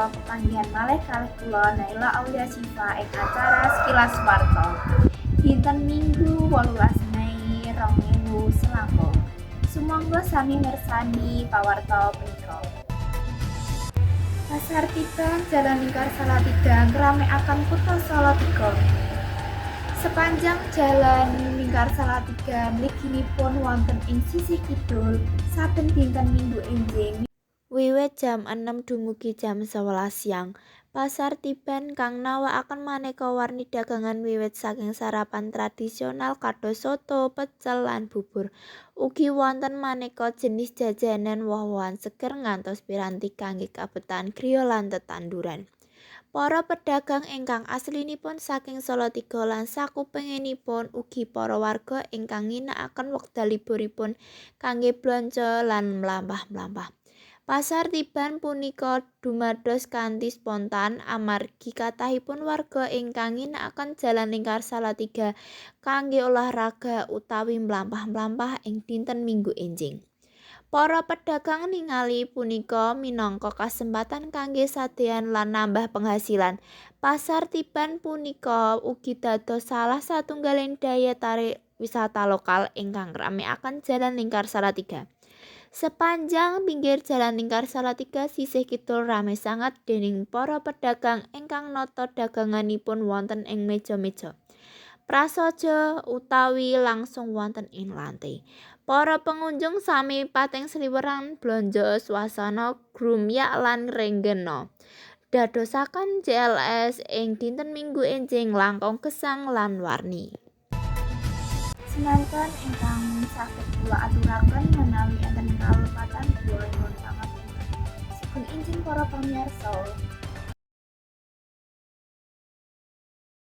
pepanggihan malih kalih kula Naila Aulia Syifa ing acara Sekilas Warta. Dinten Minggu 18 Mei 2020. Sumangga sami mirsani pawarta punika. Pasar Tiban Jalan Lingkar Salatiga ngramekaken Kutha Salatiga. Sepanjang Jalan Lingkar Salatiga mliginipun wonten ing sisih kidul saben dinten Minggu enjing wiwit jam 6 dumugi jam 11 siang. Pasar Tiban kang nawakaken maneka warni dagangan wiwit saking sarapan tradisional kados soto, pecel lan bubur. Ugi wonten maneka jenis jajanan woh-wohan seger ngantos piranti kangge kabetan griya lan tetanduran. Para pedagang ingkang aslinipun saking Salatiga lan sakupengipun ugi para warga ingkang ngginakaken wekdal liburipun kangge blanja lan mlampah-mlampah. Pasar Tiban punika dumados kanthi spontan amargi kathahipun warga ingkang ngginakaken Jalan Lingkar Salatiga kangge olahraga utawi mlampah-mlampah ing dinten Minggu enjing. Para pedagang ningali punika minangka kasempatan kangge sadean lan nambah penghasilan. Pasar Tiban punika ugi dados salah satunggaling daya tarik wisata lokal ingkang ngramekaken Jalan Lingkar Salatiga. Sepanjang pinggir Jalan Lingkar Salatiga sisih kidul rame sanget déning para pedagang ingkang nata daganganipun wonten ing meja-meja prasaja utawi langsung wonten ing lantai. Para pengunjung sami pating sliweran blanja swasana grumyak lan renggena. Dadosaken JLS ing dinten Minggu enjing langkung gesang lan warni. Semanten ingkang saged kula aturaken menawi enten kalepatan kula nyuwun pangapunten. Sugeng enjing para pamirsa.